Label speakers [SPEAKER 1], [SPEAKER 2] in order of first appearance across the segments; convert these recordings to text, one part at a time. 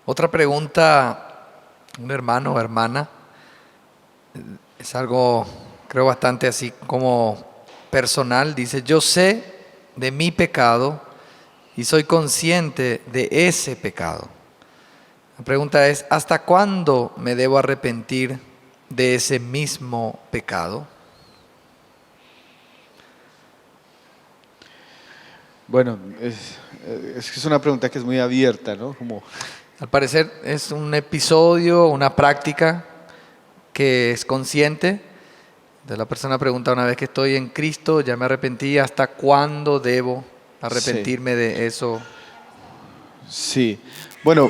[SPEAKER 1] Otra pregunta, un hermano o hermana, es algo creo bastante así como personal. Dice, yo sé de mi pecado y soy consciente de ese pecado. La pregunta es, ¿hasta cuándo me debo arrepentir de ese mismo pecado?
[SPEAKER 2] Bueno, es una pregunta que es muy abierta, ¿no? Como,
[SPEAKER 1] Al parecer es un episodio, una práctica que es consciente. Entonces la persona pregunta, una vez que estoy en Cristo, ya me arrepentí, ¿hasta cuándo debo
[SPEAKER 2] sí,
[SPEAKER 1] arrepentirme de eso?
[SPEAKER 2] sí. Bueno,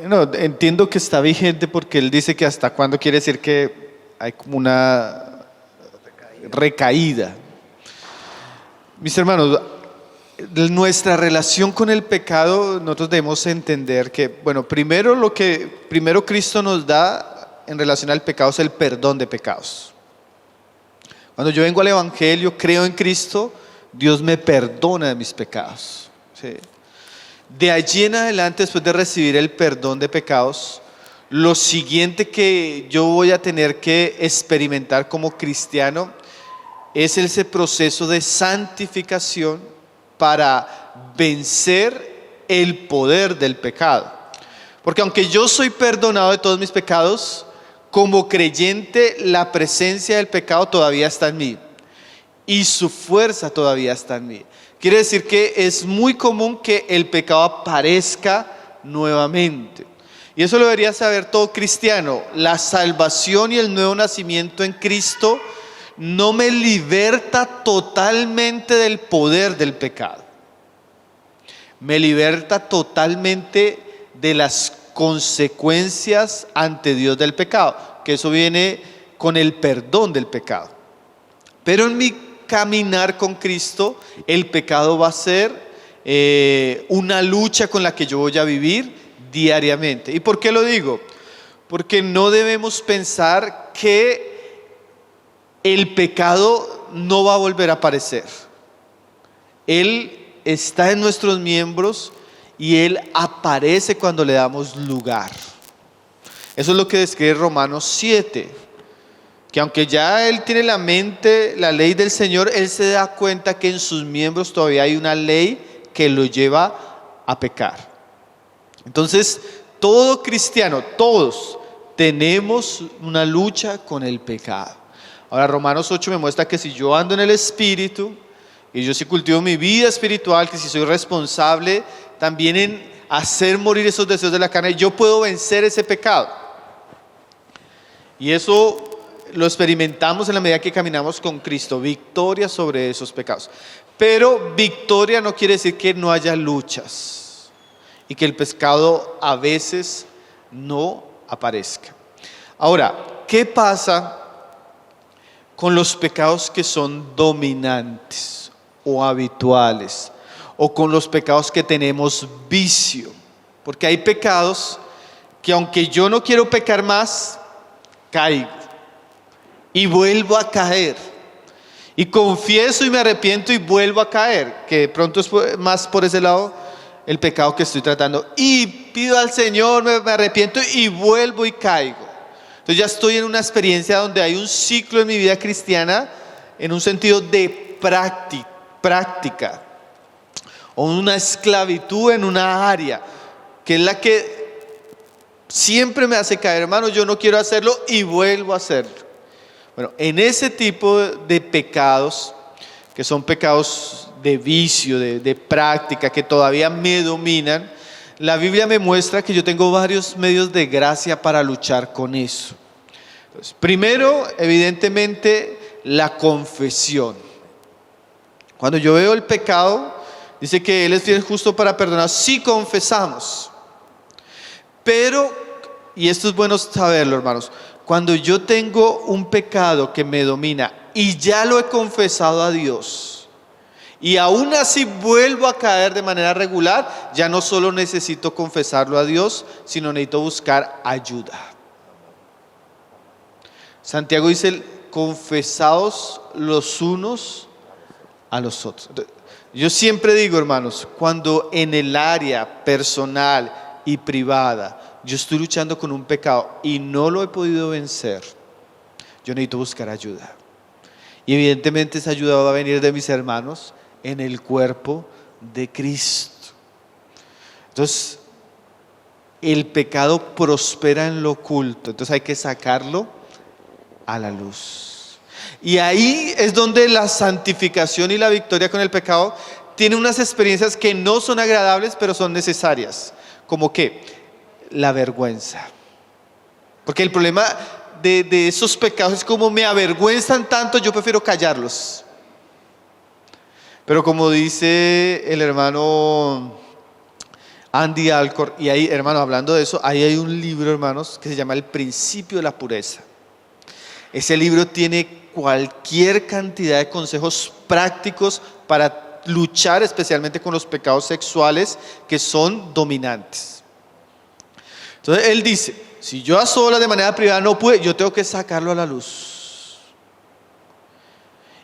[SPEAKER 2] no, entiendo que está vigente porque él dice que hasta cuándo quiere decir que hay como una recaída. Mis hermanos, nuestra relación con el pecado, nosotros debemos entender que, bueno, primero Cristo nos da en relación al pecado es el perdón de pecados. Cuando yo vengo al Evangelio, creo en Cristo, Dios me perdona de mis pecados. ¿Sí? De allí en adelante, después de recibir el perdón de pecados, lo siguiente que yo voy a tener que experimentar como cristiano es ese proceso de santificación para vencer el poder del pecado. Porque aunque yo soy perdonado de todos mis pecados, como creyente la presencia del pecado todavía está en mí y su fuerza todavía está en mí. Quiere decir que es muy común que el pecado aparezca nuevamente. Y eso lo debería saber todo cristiano. La salvación y el nuevo nacimiento en Cristo no me liberta totalmente del poder del pecado. Me liberta totalmente de las consecuencias ante Dios del pecado, que eso viene con el perdón del pecado. Pero en mi caminar con Cristo, el pecado va a ser una lucha con la que yo voy a vivir diariamente. ¿Y por qué lo digo? Porque no debemos pensar que el pecado no va a volver a aparecer. Él está en nuestros miembros y Él aparece cuando le damos lugar. Eso es lo que describe Romanos 7, que aunque ya Él tiene la mente, la ley del Señor, Él se da cuenta que en sus miembros todavía hay una ley que lo lleva a pecar. Entonces, todo cristiano, todos tenemos una lucha con el pecado. Ahora, Romanos 8 me muestra que si yo ando en el Espíritu, y yo si cultivo mi vida espiritual, que si soy responsable también en hacer morir esos deseos de la carne, yo puedo vencer ese pecado. Y eso lo experimentamos en la medida que caminamos con Cristo, victoria sobre esos pecados. Pero victoria no quiere decir que no haya luchas y que el pecado a veces no aparezca. Ahora, ¿qué pasa con los pecados que son dominantes o habituales, o con los pecados que tenemos vicio? Porque hay pecados que aunque yo no quiero pecar más, caigo y vuelvo a caer, y confieso y me arrepiento y vuelvo a caer, que de pronto es más por ese lado el pecado que estoy tratando, y pido al Señor, me arrepiento y vuelvo y caigo. Entonces ya estoy en una experiencia donde hay un ciclo en mi vida cristiana en un sentido de práctica, o una esclavitud en una área que es la que siempre me hace caer. Hermano, yo no quiero hacerlo y vuelvo a hacerlo. Bueno, en ese tipo de pecados, que son pecados de vicio, de práctica, que todavía me dominan, la Biblia me muestra que yo tengo varios medios de gracia para luchar con eso. Entonces, primero, evidentemente, la confesión. Cuando yo veo el pecado, dice que Él es fiel y justo para perdonar si confesamos. Pero, y esto es bueno saberlo, hermanos, cuando yo tengo un pecado que me domina y ya lo he confesado a Dios, y aún así vuelvo a caer de manera regular, ya no solo necesito confesarlo a Dios, sino necesito buscar ayuda. Santiago dice, confesaos los unos a los otros. Yo siempre digo, hermanos, cuando en el área personal, y privada, yo estoy luchando con un pecado y no lo he podido vencer, yo necesito buscar ayuda. Y evidentemente esa ayuda va a venir de mis hermanos en el cuerpo de Cristo. Entonces, el pecado prospera en lo oculto, entonces hay que sacarlo a la luz. Y ahí es donde la santificación y la victoria con el pecado tienen unas experiencias que no son agradables, pero son necesarias. ¿Como qué? La vergüenza. Porque el problema de esos pecados es como me avergüenzan tanto, yo prefiero callarlos. Pero como dice el hermano Andy Alcor, y ahí, hermanos, hablando de eso, ahí hay un libro, hermanos, que se llama El Principio de la Pureza. Ese libro tiene cualquier cantidad de consejos prácticos para luchar especialmente con los pecados sexuales que son dominantes. Entonces él dice, si yo a solas de manera privada no pude, yo tengo que sacarlo a la luz.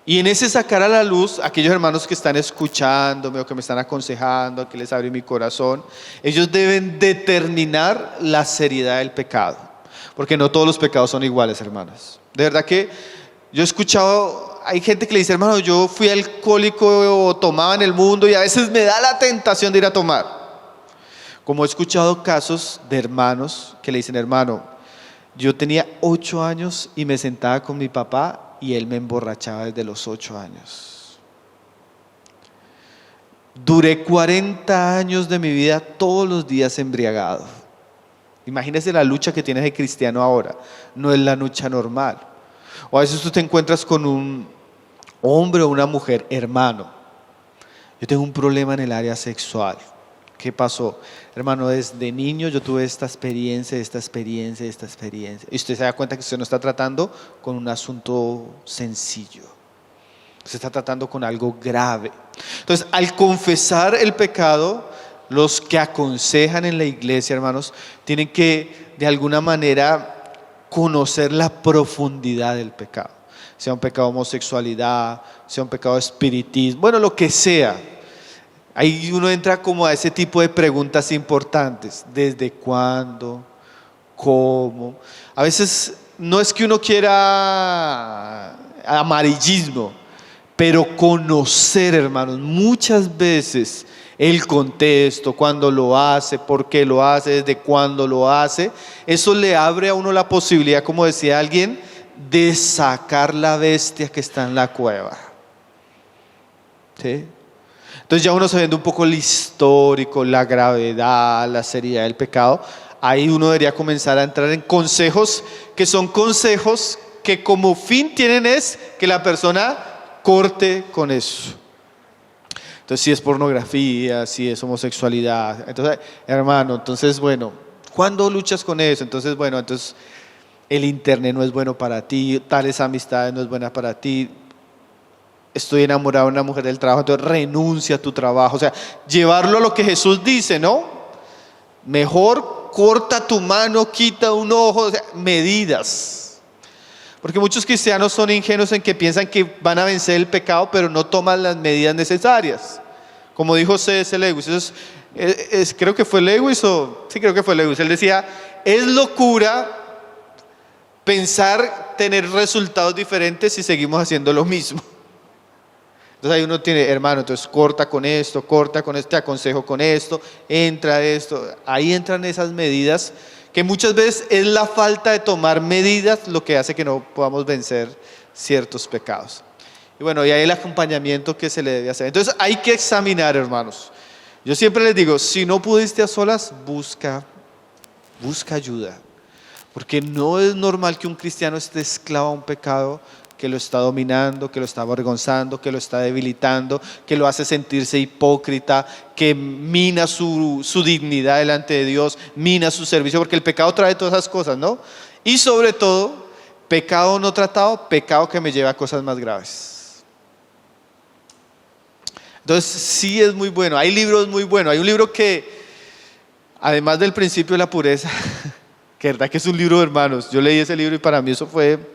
[SPEAKER 2] Y en ese sacar a la luz, aquellos hermanos que están escuchándome o que me están aconsejando, que les abre mi corazón, ellos deben determinar la seriedad del pecado, porque no todos los pecados son iguales, hermanos. De verdad que yo he escuchado, hay gente que le dice, hermano, yo fui alcohólico o tomaba en el mundo y a veces me da la tentación de ir a tomar. Como he escuchado casos de hermanos que le dicen, hermano, yo tenía 8 años y me sentaba con mi papá y él me emborrachaba desde los 8 años. Duré 40 años de mi vida todos los días embriagado. Imagínese la lucha que tienes de cristiano ahora, no es la lucha normal. O a veces tú te encuentras con un hombre o una mujer, hermano, yo tengo un problema en el área sexual. ¿Qué pasó? Hermano, desde niño yo tuve esta experiencia. Y usted se da cuenta que usted no está tratando con un asunto sencillo. Usted está tratando con algo grave. Entonces, al confesar el pecado, los que aconsejan en la iglesia, hermanos, tienen que de alguna manera conocer la profundidad del pecado. Sea un pecado de homosexualidad, sea un pecado de espiritismo, bueno, lo que sea. Ahí uno entra como a ese tipo de preguntas importantes. ¿Desde cuándo? ¿Cómo? A veces no es que uno quiera amarillismo, pero conocer, hermanos, muchas veces el contexto, cuándo lo hace, por qué lo hace, desde cuándo lo hace, eso le abre a uno la posibilidad, como decía alguien, de sacar la bestia que está en la cueva. ¿Sí? Entonces ya uno sabiendo un poco el histórico, la gravedad, la seriedad del pecado, ahí uno debería comenzar a entrar en consejos que son consejos que como fin tienen es que la persona corte con eso. Entonces si es pornografía, si es homosexualidad, entonces hermano, entonces bueno, ¿cuándo luchas con eso? Entonces bueno, entonces el internet no es bueno para ti, tales amistades no es buena para ti. Estoy enamorado de una mujer del trabajo, entonces renuncia a tu trabajo. O sea, llevarlo a lo que Jesús dice, ¿no? Mejor corta tu mano, quita un ojo, o sea, medidas. Porque muchos cristianos son ingenuos en que piensan que van a vencer el pecado, pero no toman las medidas necesarias. Como dijo C.S. Lewis, creo que fue Lewis sí, creo que fue Lewis. Él decía, es locura pensar tener resultados diferentes si seguimos haciendo lo mismo. Entonces ahí uno tiene, hermano, entonces corta con esto, te aconsejo con esto, entra esto. Ahí entran esas medidas que muchas veces es la falta de tomar medidas lo que hace que no podamos vencer ciertos pecados. Y bueno, y ahí el acompañamiento que se le debe hacer. Entonces hay que examinar, hermanos. Yo siempre les digo, si no pudiste a solas, busca ayuda. Porque no es normal que un cristiano esté esclavo a un pecado que lo está dominando, que lo está avergonzando, que lo está debilitando, que lo hace sentirse hipócrita, que mina su dignidad delante de Dios, mina su servicio, porque el pecado trae todas esas cosas, ¿no? Y sobre todo, pecado no tratado, pecado que me lleva a cosas más graves. Entonces sí es muy bueno, hay libros muy buenos, hay un libro que, además del Principio de la Pureza, que verdad que es un libro de hermanos, yo leí ese libro y para mí eso fue...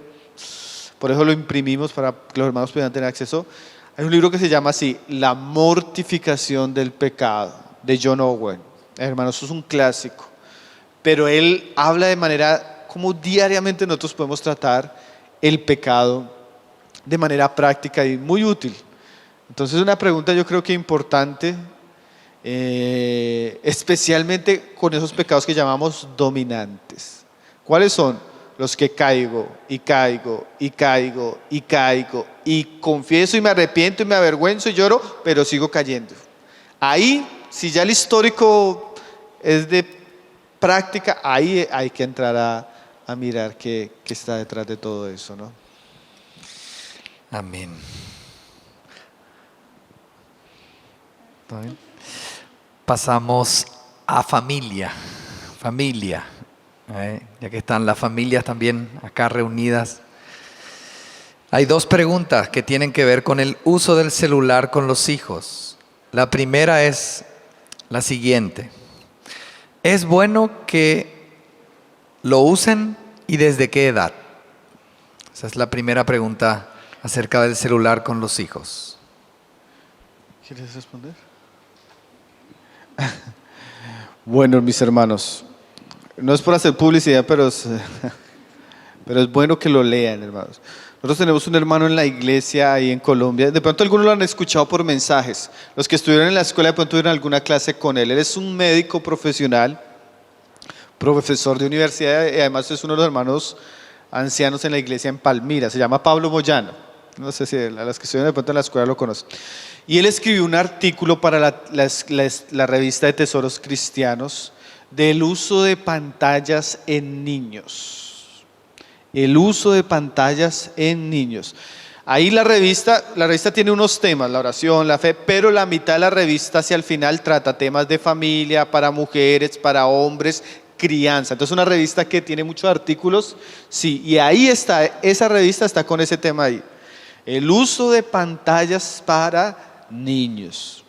[SPEAKER 2] Por eso lo imprimimos para que los hermanos puedan tener acceso. Hay un libro que se llama así, La mortificación del pecado, de John Owen. Hermanos, eso es un clásico. Pero él habla de manera como diariamente nosotros podemos tratar el pecado de manera práctica y muy útil. Entonces, una pregunta yo creo que importante, especialmente con esos pecados que llamamos dominantes. ¿Cuáles son? Los que caigo y caigo y caigo y caigo y confieso y me arrepiento y me avergüenzo y lloro, pero sigo cayendo. Ahí, si ya el histórico es de práctica, ahí hay que entrar a mirar qué está detrás de todo eso, ¿no?
[SPEAKER 1] Amén. ¿Está bien? Pasamos a familia. Familia. Ya que están las familias también acá reunidas. Hay dos preguntas que tienen que ver con el uso del celular con los hijos. La primera es la siguiente. ¿Es bueno que lo usen y desde qué edad? Esa es la primera pregunta acerca del celular con los hijos.
[SPEAKER 2] ¿Quieres responder? Bueno, mis hermanos, no es por hacer publicidad, pero es bueno que lo lean, hermanos. Nosotros tenemos un hermano en la iglesia ahí en Colombia. De pronto algunos lo han escuchado por mensajes. Los que estuvieron en la escuela de pronto tuvieron alguna clase con él. Él es un médico profesional, profesor de universidad y además es uno de los hermanos ancianos en la iglesia en Palmira. Se llama Pablo Moyano. No sé si a las que estuvieron de pronto en la escuela lo conocen. Y él escribió un artículo para la revista de Tesoros Cristianos del uso de pantallas en niños. El uso de pantallas en niños. Ahí la revista tiene unos temas, la oración, la fe, pero la mitad de la revista hacia el final trata temas de familia, para mujeres, para hombres, crianza. Entonces una revista que tiene muchos artículos, sí, y ahí está, esa revista está con ese tema ahí. El uso de pantallas para niños.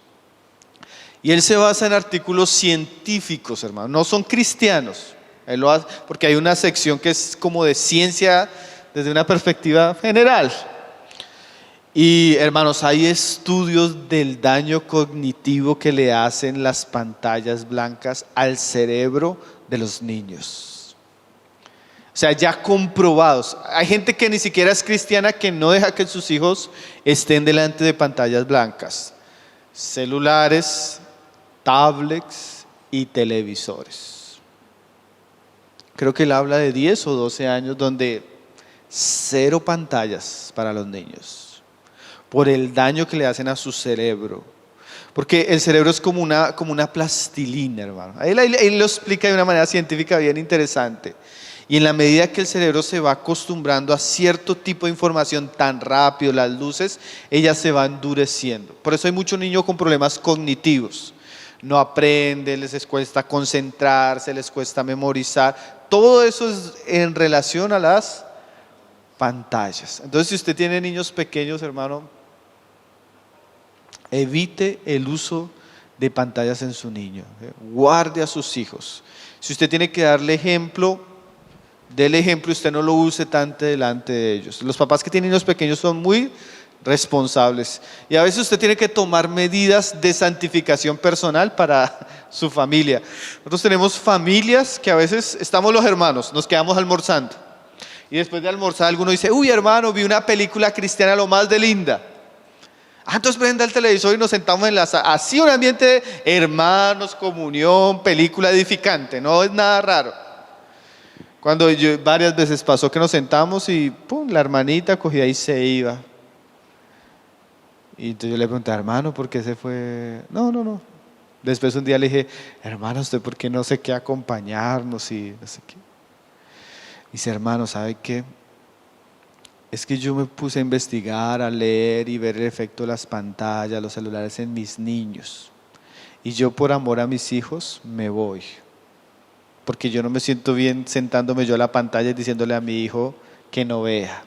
[SPEAKER 2] Y él se basa en artículos científicos, hermano, no son cristianos. Él lo hace porque hay una sección que es como de ciencia desde una perspectiva general. Y hermanos, hay estudios del daño cognitivo que le hacen las pantallas blancas al cerebro de los niños. O sea, ya comprobados. Hay gente que ni siquiera es cristiana que no deja que sus hijos estén delante de pantallas blancas. Celulares, tablets y televisores. Creo que él habla de 10 o 12 años donde 0 pantallas para los niños. Por el daño que le hacen a su cerebro. Porque el cerebro es como una plastilina, hermano. Él lo explica de una manera científica bien interesante. Y en la medida que el cerebro se va acostumbrando a cierto tipo de información tan rápido, las luces, ella se va endureciendo. Por eso hay muchos niños con problemas cognitivos. No aprenden, les cuesta concentrarse, les cuesta memorizar. Todo eso es en relación a las pantallas. Entonces, si usted tiene niños pequeños, hermano, evite el uso de pantallas en su niño. Guarde a sus hijos. Si usted tiene que darle ejemplo, déle ejemplo y usted no lo use tanto delante de ellos. Los papás que tienen niños pequeños son muy responsables y a veces usted tiene que tomar medidas de santificación personal para su familia. Nosotros tenemos familias que a veces estamos los hermanos, nos quedamos almorzando y después de almorzar alguno dice: uy, hermano, vi una película cristiana lo más de linda. Entonces prenda el televisor y nos sentamos en la sala. Así un ambiente de hermanos, comunión, película edificante, no es nada raro. Cuando varias veces pasó que nos sentamos y pum, la hermanita cogía y se iba. Y entonces yo le pregunté: hermano, ¿por qué se fue? No. Después un día le dije: hermano, ¿usted por qué no se queda a acompañarnos? Y no sé qué. Dice: hermano, ¿sabe qué? Es que yo me puse a investigar, a leer y ver el efecto de las pantallas, los celulares en mis niños. Y yo por amor a mis hijos me voy. Porque yo no me siento bien sentándome yo a la pantalla y diciéndole a mi hijo que no vea.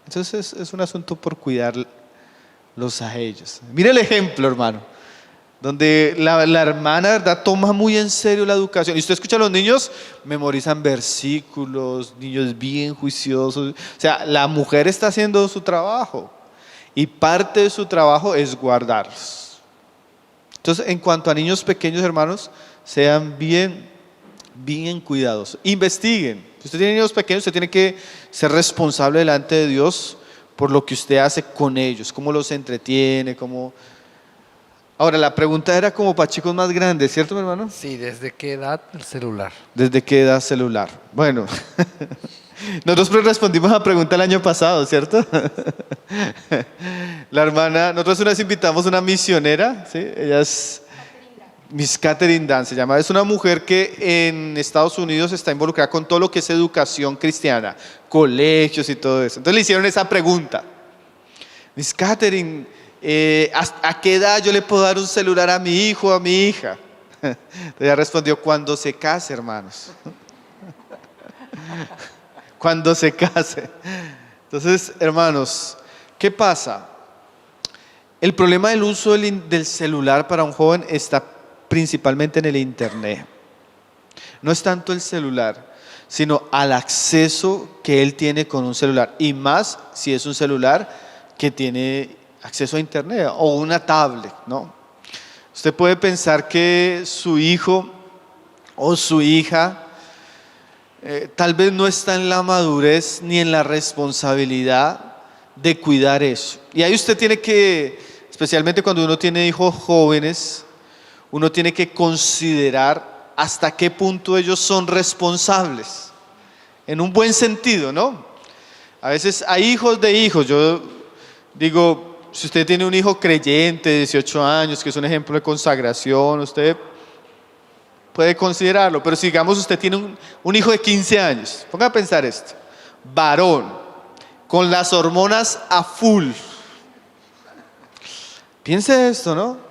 [SPEAKER 2] Entonces es un asunto por cuidarlos a ellos. Mire el ejemplo, hermano, donde la hermana, ¿verdad?, toma muy en serio la educación. Y usted escucha a los niños, memorizan versículos, niños bien juiciosos. O sea, la mujer está haciendo su trabajo y parte de su trabajo es guardarlos. Entonces, en cuanto a niños pequeños, hermanos, sean bien cuidadosos. Investiguen. Si usted tiene niños pequeños, usted tiene que ser responsable delante de Dios por lo que usted hace con ellos, cómo los entretiene, cómo... Ahora, la pregunta era como para chicos más grandes, ¿cierto, mi hermano?
[SPEAKER 1] Sí, ¿desde qué edad el celular?
[SPEAKER 2] ¿Desde qué edad celular? Bueno, nosotros respondimos a la pregunta el año pasado, ¿cierto? La hermana, nosotros una vez invitamos a una misionera, ¿sí? Ella es Miss Catherine Dunn, se llama. Es una mujer que en Estados Unidos está involucrada con todo lo que es educación cristiana, colegios y todo eso. Entonces le hicieron esa pregunta. Miss Catherine, ¿a qué edad yo le puedo dar un celular a mi hijo o a mi hija? Entonces ella respondió, cuando se case, hermanos. Cuando se case. Entonces, hermanos, ¿qué pasa? El problema del uso del celular para un joven está principalmente en el internet. No es tanto el celular, sino al acceso que él tiene con un celular. Y más si es un celular que tiene acceso a internet o una tablet, ¿no? Usted puede pensar que su hijo o su hija tal vez no está en la madurez ni en la responsabilidad de cuidar eso. Y ahí usted tiene que, especialmente cuando uno tiene hijos jóvenes, uno tiene que considerar hasta qué punto ellos son responsables, en un buen sentido, ¿no? A veces hay hijos de hijos. Yo digo, si usted tiene un hijo creyente de 18 años, que es un ejemplo de consagración, usted puede considerarlo. Pero si digamos usted tiene un hijo de 15 años, ponga a pensar esto, varón, con las hormonas a full. Piense esto, ¿no?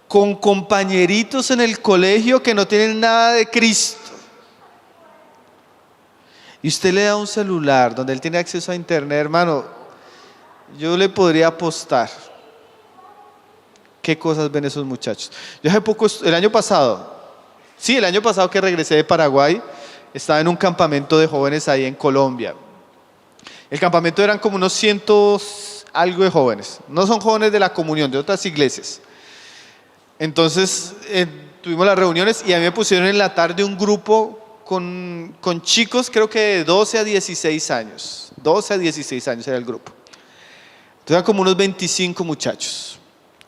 [SPEAKER 2] Con compañeritos en el colegio que no tienen nada de Cristo. Y usted le da un celular donde él tiene acceso a internet, hermano, yo le podría apostar qué cosas ven esos muchachos. Yo hace poco, el año pasado que regresé de Paraguay, estaba en un campamento de jóvenes ahí en Colombia. El campamento eran como unos 100 algo de jóvenes. No son jóvenes de la comunión, de otras iglesias. Entonces tuvimos las reuniones y a mí me pusieron en la tarde un grupo con chicos, creo que de 12 a 16 años. 12 a 16 años era el grupo. Entonces eran como unos 25 muchachos.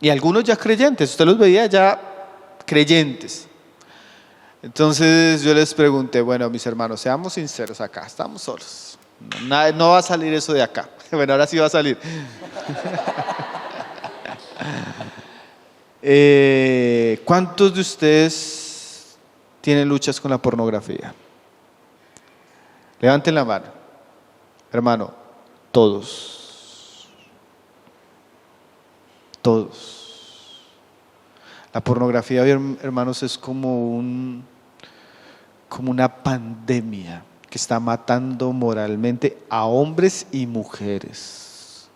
[SPEAKER 2] Y algunos ya creyentes, usted los veía ya creyentes. Entonces yo les pregunté, bueno, mis hermanos, seamos sinceros acá, estamos solos. No va a salir eso de acá. Bueno, ahora sí va a salir. ¿Cuántos de ustedes tienen luchas con la pornografía? Levanten la mano. Hermano, todos. Todos. La pornografía, hermanos, es como una pandemia que está matando moralmente a hombres y mujeres.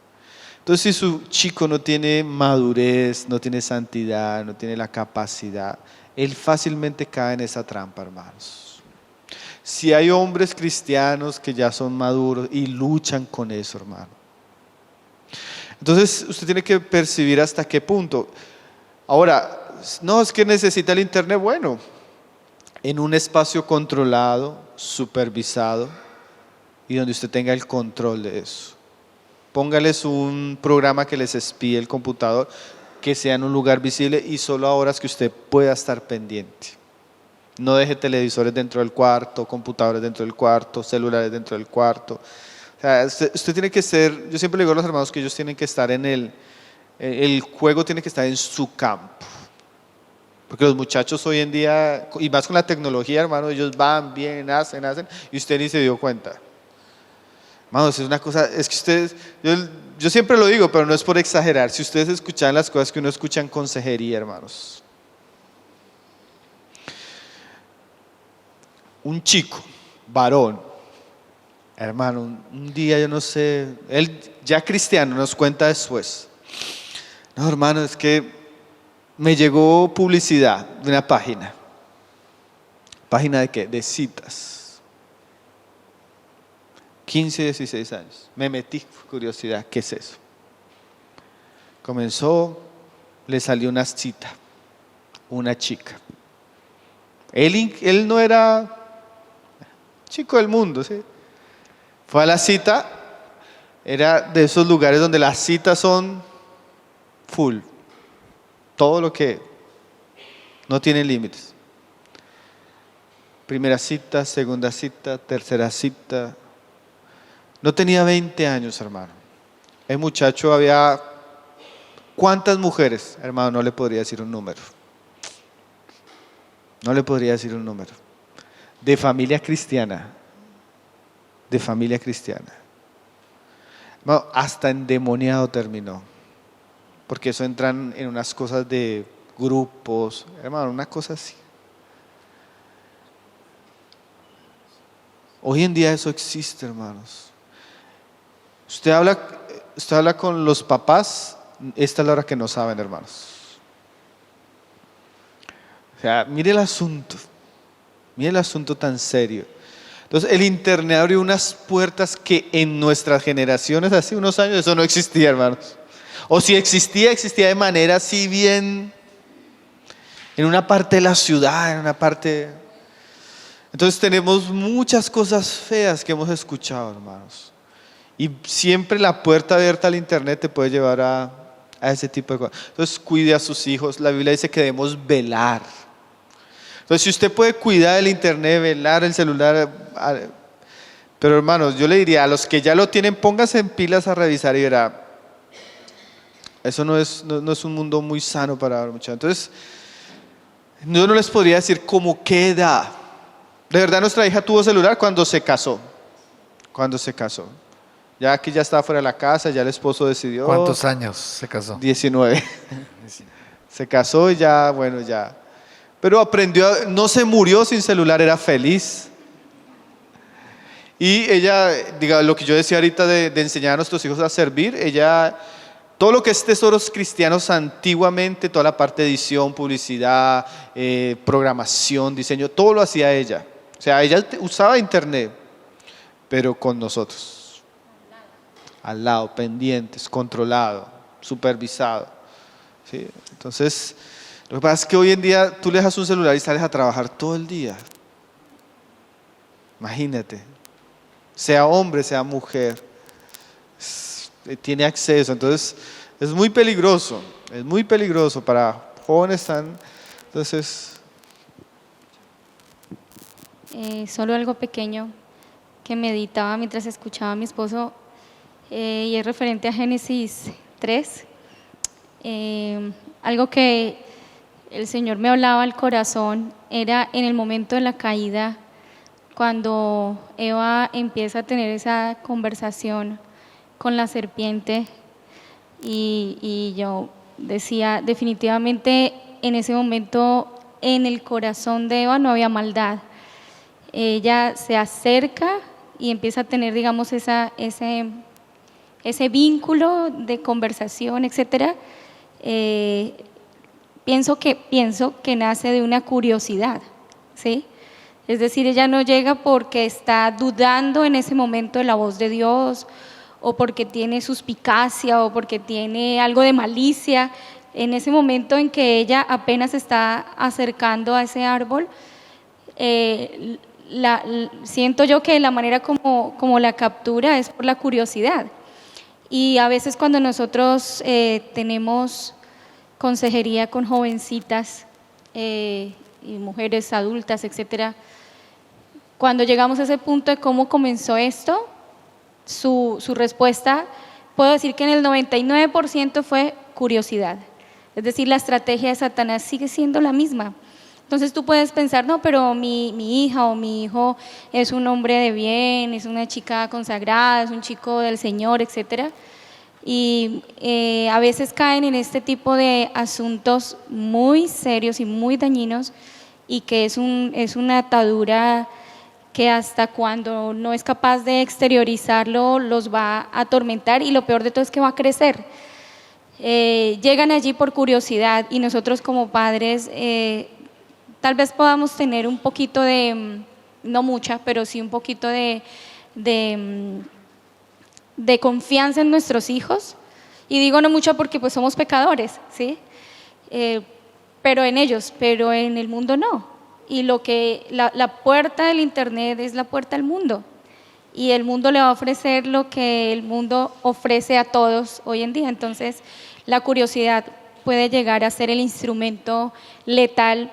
[SPEAKER 2] Entonces, si su chico no tiene madurez, no tiene santidad, no tiene la capacidad, él fácilmente cae en esa trampa, hermanos. Si hay hombres cristianos que ya son maduros y luchan con eso, hermano. Entonces, usted tiene que percibir hasta qué punto. Ahora, no es que necesita el internet, bueno, en un espacio controlado, supervisado y donde usted tenga el control de eso. Póngales un programa que les espíe el computador, que sea en un lugar visible y solo a horas que usted pueda estar pendiente. No deje televisores dentro del cuarto, computadores dentro del cuarto, celulares dentro del cuarto. O sea, usted tiene que ser, yo siempre le digo a los hermanos que ellos tienen que estar el juego tiene que estar en su campo. Porque los muchachos hoy en día, y más con la tecnología, hermano, ellos van, vienen, hacen, y usted ni se dio cuenta. Hermanos, es una cosa, es que ustedes, yo siempre lo digo, pero no es por exagerar. Si ustedes escuchan las cosas que uno escucha en consejería, hermanos. Un chico, varón, hermano, un día yo no sé, él ya cristiano nos cuenta después. No, hermano, es que me llegó publicidad de una página. ¿Página de qué? De citas. 15, 16 años. Me metí, curiosidad, ¿qué es eso? Comenzó, le salió una cita, una chica. Él no era chico del mundo, ¿sí? Fue a la cita, era de esos lugares donde las citas son full, todo lo que no tiene límites. Primera cita, segunda cita, tercera cita. No tenía 20 años, hermano. El muchacho había... ¿Cuántas mujeres? Hermano, no le podría decir un número. No le podría decir un número. De familia cristiana. De familia cristiana. Hermano, hasta endemoniado terminó. Porque eso entran en unas cosas de grupos. Hermano, una cosa así. Hoy en día eso existe, hermanos. Usted habla con los papás, esta es la hora que no saben, hermanos. O sea, mire el asunto tan serio. Entonces, el internet abrió unas puertas que en nuestras generaciones, hace unos años, eso no existía, hermanos. O si existía, existía de manera así bien, en una parte de la ciudad, en una parte... Entonces tenemos muchas cosas feas que hemos escuchado, hermanos. Y siempre la puerta abierta al internet te puede llevar a ese tipo de cosas. Entonces cuide a sus hijos. La Biblia dice que debemos velar. Entonces si usted puede cuidar el internet, velar el celular. Pero hermanos, yo le diría a los que ya lo tienen, pónganse en pilas a revisar y verá. Eso no es un mundo muy sano para muchos. Entonces, yo no les podría decir como qué edad. De verdad nuestra hija tuvo celular cuando se casó. Ya que ya estaba fuera de la casa, ya el esposo decidió.
[SPEAKER 1] ¿Cuántos años se casó?
[SPEAKER 2] 19. Se casó y ya, bueno, ya. Pero aprendió, no se murió sin celular, era feliz. Y ella, diga, lo que yo decía ahorita de enseñar a nuestros hijos a servir, ella, todo lo que es tesoros cristianos antiguamente, toda la parte de edición, publicidad, programación, diseño, todo lo hacía ella. O sea, ella usaba internet, pero con nosotros. Al lado, pendientes, controlado, supervisado. ¿Sí? Entonces, lo que pasa es que hoy en día tú le dejas un celular y sales a trabajar todo el día. Imagínate. Sea hombre, sea mujer. Tiene acceso. Entonces, es muy peligroso para jóvenes tan... Entonces...
[SPEAKER 3] Solo algo pequeño que meditaba mientras escuchaba a mi esposo y es referente a Génesis 3. Algo que el Señor me hablaba al corazón era en el momento de la caída, cuando Eva empieza a tener esa conversación con la serpiente y yo decía, definitivamente en ese momento en el corazón de Eva no había maldad. Ella se acerca y empieza a tener, digamos, ese vínculo de conversación, etcétera. Pienso que nace de una curiosidad, ¿sí? Es decir, ella no llega porque está dudando en ese momento de la voz de Dios, o porque tiene suspicacia, o porque tiene algo de malicia. En ese momento en que ella apenas está acercando a ese árbol, siento yo que la manera como la captura es por la curiosidad. Y a veces cuando nosotros tenemos consejería con jovencitas y mujeres adultas, etcétera, cuando llegamos a ese punto de cómo comenzó esto, su respuesta, puedo decir que en el 99% fue curiosidad. Es decir, la estrategia de Satanás sigue siendo la misma. Entonces tú puedes pensar, no, pero mi hija o mi hijo es un hombre de bien, es una chica consagrada, es un chico del Señor, etcétera. Y a veces caen en este tipo de asuntos muy serios y muy dañinos, y que es una atadura que hasta cuando no es capaz de exteriorizarlo los va a atormentar, y lo peor de todo es que va a crecer. Llegan allí por curiosidad, y nosotros como padres tal vez podamos tener un poquito de, no mucha, pero sí un poquito de confianza en nuestros hijos. Y digo no mucha porque pues somos pecadores, ¿sí? Pero en ellos, pero en el mundo no. y la puerta del Internet es la puerta al mundo. Y el mundo le va a ofrecer lo que el mundo ofrece a todos hoy en día. Entonces, la curiosidad puede llegar a ser el instrumento letal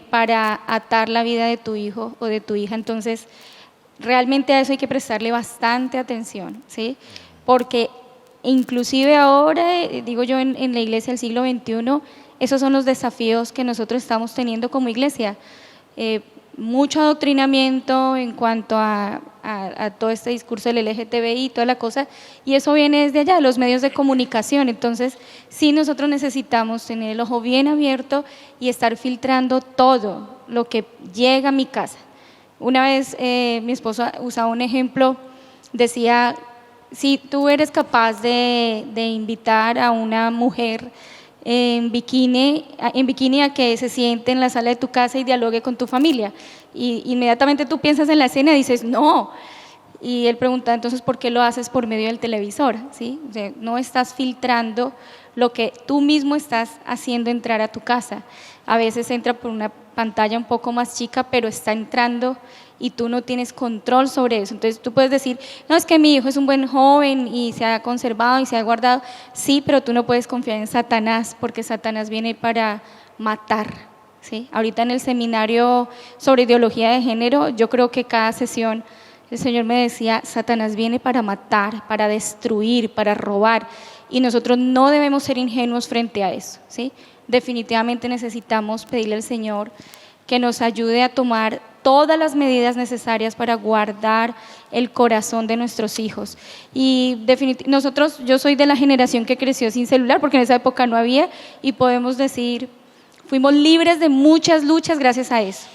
[SPEAKER 3] para atar la vida de tu hijo o de tu hija. Entonces, realmente a eso hay que prestarle bastante atención, ¿sí? Porque inclusive ahora, digo yo, en la iglesia del siglo XXI, esos son los desafíos que nosotros estamos teniendo como iglesia. Mucho adoctrinamiento en cuanto a todo este discurso del LGTBI y toda la cosa, y eso viene desde allá, de los medios de comunicación. Entonces, sí, nosotros necesitamos tener el ojo bien abierto y estar filtrando todo lo que llega a mi casa. Una vez mi esposo usaba un ejemplo, decía, si tú eres capaz de invitar a una mujer en bikini a que se siente en la sala de tu casa y dialogue con tu familia, y inmediatamente tú piensas en la escena y dices no, y él pregunta, entonces ¿por qué lo haces por medio del televisor? ¿Sí? O sea, no estás filtrando lo que tú mismo estás haciendo entrar a tu casa. A veces entra por una pantalla un poco más chica, pero está entrando y tú no tienes control sobre eso. Entonces tú puedes decir, no, es que mi hijo es un buen joven y se ha conservado y se ha guardado. Sí, pero tú no puedes confiar en Satanás, porque Satanás viene para matar, ¿sí? Ahorita en el seminario sobre ideología de género, yo creo que cada sesión el Señor me decía, Satanás viene para matar, para destruir, para robar, y nosotros no debemos ser ingenuos frente a eso, ¿sí? Definitivamente necesitamos pedirle al Señor que nos ayude a tomar todas las medidas necesarias para guardar el corazón de nuestros hijos. Y nosotros, yo soy de la generación que creció sin celular, porque en esa época no había, y podemos decir, fuimos libres de muchas luchas gracias a eso.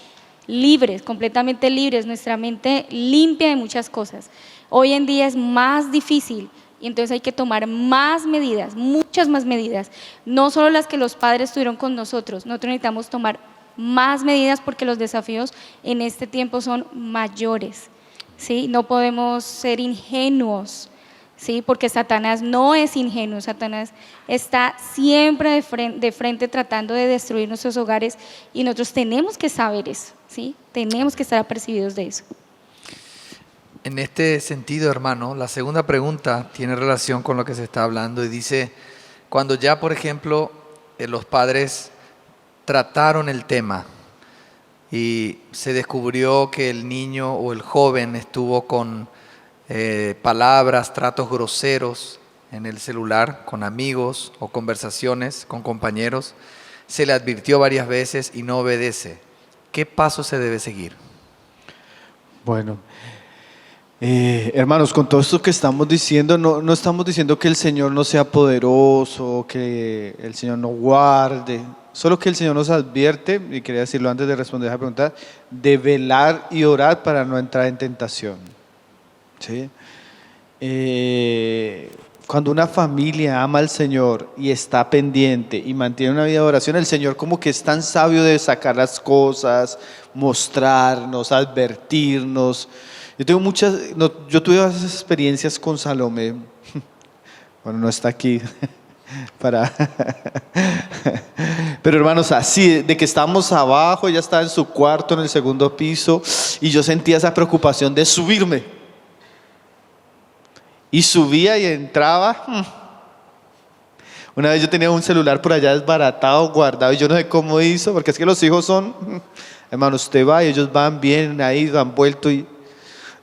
[SPEAKER 3] Libres, completamente libres, nuestra mente limpia de muchas cosas. Hoy en día es más difícil, y entonces hay que tomar más medidas, muchas más medidas, no solo las que los padres tuvieron con nosotros necesitamos tomar más medidas porque los desafíos en este tiempo son mayores, ¿sí? No podemos ser ingenuos, ¿sí? Porque Satanás no es ingenuo, Satanás está siempre de frente tratando de destruir nuestros hogares, y nosotros tenemos que saber eso, ¿sí? Tenemos que estar apercibidos de eso.
[SPEAKER 1] En este sentido, hermano, la segunda pregunta tiene relación con lo que se está hablando y dice, cuando ya, por ejemplo, los padres trataron el tema y se descubrió que el niño o el joven estuvo con palabras, tratos groseros en el celular, con amigos o conversaciones con compañeros, se le advirtió varias veces y no obedece. ¿Qué paso se debe seguir?
[SPEAKER 2] Bueno, hermanos, con todo esto que estamos diciendo, no estamos diciendo que el Señor no sea poderoso, que el Señor no guarde, solo que el Señor nos advierte, y quería decirlo antes de responder a esa pregunta, de velar y orar para no entrar en tentación, ¿sí? Cuando una familia ama al Señor y está pendiente y mantiene una vida de oración, el Señor como que es tan sabio de sacar las cosas, mostrarnos, advertirnos. Yo tuve esas experiencias con Salomé. Bueno, no está aquí pero hermanos, así de que estábamos abajo, ella estaba en su cuarto en el segundo piso y yo sentía esa preocupación de subirme, y subía y entraba. Una vez yo tenía un celular por allá desbaratado, guardado, y yo no sé cómo hizo, porque es que los hijos son, hermano, usted va y ellos van bien ahí, han vuelto, y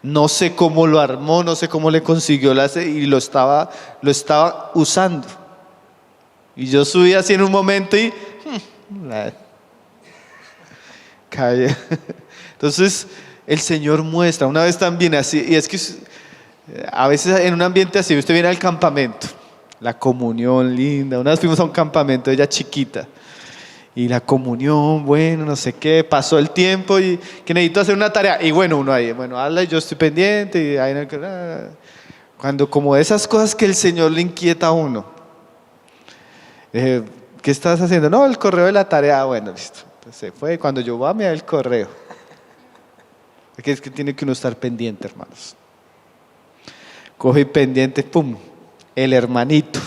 [SPEAKER 2] no sé cómo lo armó, no sé cómo le consiguió y lo estaba usando. Y yo subí así en un momento y cae. Entonces el Señor muestra, una vez también así, y es que a veces en un ambiente así, usted viene al campamento, la comunión linda, una vez fuimos a un campamento, ella chiquita, y la comunión, bueno, no sé qué, pasó el tiempo y que necesito hacer una tarea, y bueno, uno ahí, bueno, hazla y yo estoy pendiente, y ahí cuando como esas cosas que el Señor le inquieta a uno. ¿Qué estás haciendo? No, el correo de la tarea. Bueno, listo. Entonces se fue. Cuando yo voy a mirar el correo, es que tiene que uno estar pendiente, hermanos. Coge pendiente, pum, el hermanito.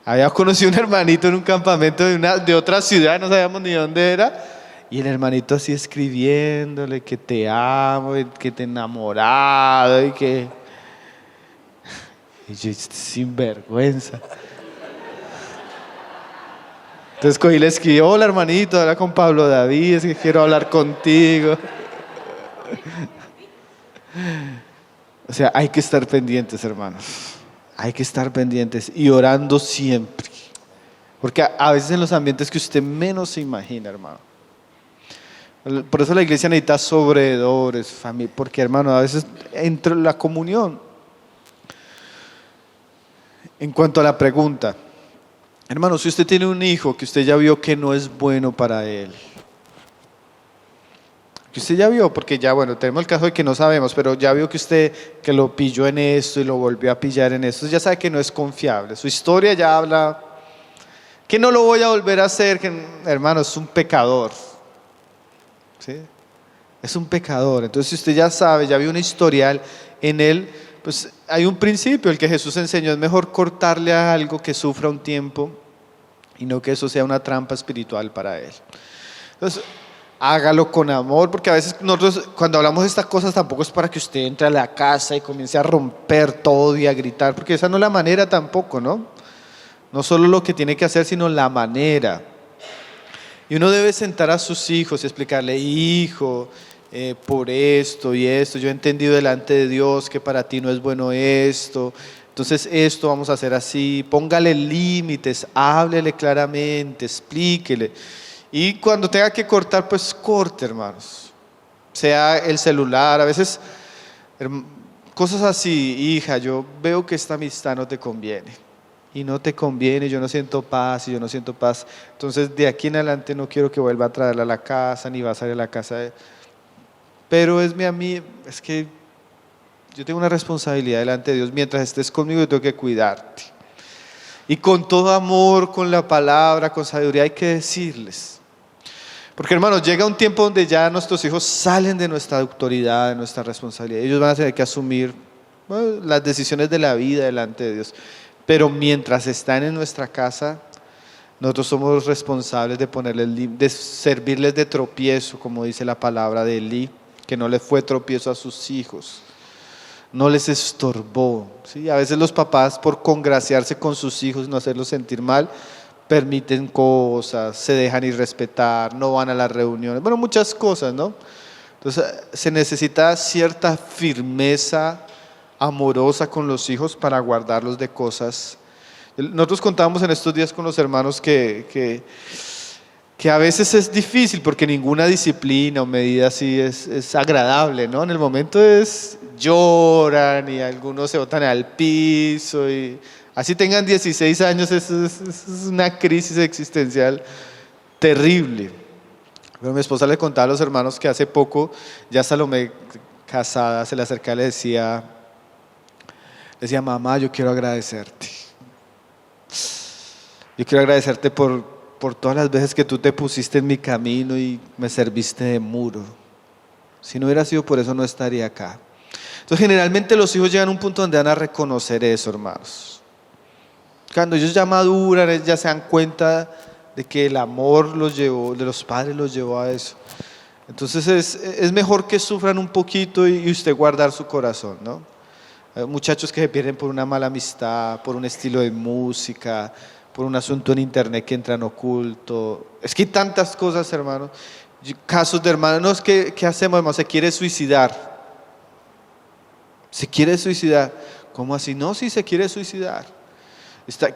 [SPEAKER 2] Había conocido un hermanito en un campamento de otra ciudad, no sabíamos ni dónde era. Y el hermanito así escribiéndole que te amo, y que te he enamorado y que... Y yo, sin vergüenza. Entonces cogí y le escribí: hola hermanito, habla con Pablo David, es que quiero hablar contigo. O sea, hay que estar pendientes, hermanos. Hay que estar pendientes y orando siempre. Porque a veces en los ambientes que usted menos se imagina, hermano. Por eso la iglesia necesita sobredores, familia, porque hermano, a veces entre la comunión. En cuanto a la pregunta, hermano, si usted tiene un hijo que usted ya vio que no es bueno para él, que usted ya vio, porque ya bueno, tenemos el caso de que no sabemos, pero ya vio que usted que lo pilló en esto y lo volvió a pillar en esto, ya sabe que no es confiable, su historia ya habla que no lo voy a volver a hacer, que hermano es un pecador, ¿sí? Es un pecador. Entonces si usted ya sabe, ya vio un historial en él, pues hay un principio, el que Jesús enseñó: es mejor cortarle a algo que sufra un tiempo y no que eso sea una trampa espiritual para él. Entonces hágalo con amor, porque a veces nosotros cuando hablamos de estas cosas tampoco es para que usted entre a la casa y comience a romper todo y a gritar, porque esa no es la manera tampoco, ¿no? No solo lo que tiene que hacer, sino la manera. Y uno debe sentar a sus hijos y explicarle: hijo, por esto y esto, yo he entendido delante de Dios que para ti no es bueno esto, entonces esto vamos a hacer así, póngale límites, háblele claramente, explíquele. Y cuando tenga que cortar, pues corte, hermanos. Sea el celular, a veces cosas así: hija, yo veo que esta amistad no te conviene. Y no te conviene, yo no siento paz y yo no siento paz. Entonces de aquí en adelante no quiero que vuelva a traerla a la casa, ni va a salir a la casa. Pero es mi amiga, es que yo tengo una responsabilidad delante de Dios. Mientras estés conmigo yo tengo que cuidarte. Y con todo amor, con la palabra, con sabiduría hay que decirles. Porque hermanos, llega un tiempo donde ya nuestros hijos salen de nuestra autoridad, de nuestra responsabilidad. Ellos van a tener que asumir, bueno, las decisiones de la vida delante de Dios. Pero mientras están en nuestra casa, nosotros somos responsables de servirles de tropiezo, como dice la palabra de Elí, que no le fue tropiezo a sus hijos, no les estorbó, ¿sí? A veces los papás, por congraciarse con sus hijos y no hacerlos sentir mal, permiten cosas, se dejan irrespetar, no van a las reuniones, bueno, muchas cosas, ¿no? Entonces se necesita cierta firmeza amorosa con los hijos para guardarlos de cosas. Nosotros contábamos en estos días con los hermanos que a veces es difícil porque ninguna disciplina o medida así es agradable, ¿no? En el momento lloran y algunos se botan al piso y así tengan 16 años, es una crisis existencial terrible. Pero mi esposa le contaba a los hermanos que hace poco ya Salomé, casada, se le acercaba y le decía: mamá, yo quiero agradecerte. Yo quiero agradecerte por todas las veces que tú te pusiste en mi camino y me serviste de muro. Si no hubiera sido por eso, no estaría acá. Entonces, generalmente los hijos llegan a un punto donde van a reconocer eso, hermanos. Cuando ellos ya maduran, ellos ya se dan cuenta de que el amor de los padres los llevó a eso. Entonces, es mejor que sufran un poquito y usted guardar su corazón, ¿no? Hay muchachos que se pierden por una mala amistad, por un estilo de música, por un asunto en internet que entran oculto. Es que hay tantas cosas, hermano. Casos de hermanos, no, es que, ¿qué hacemos, hermano? Se quiere suicidar. Se quiere suicidar. ¿Cómo así? No, sí, se quiere suicidar.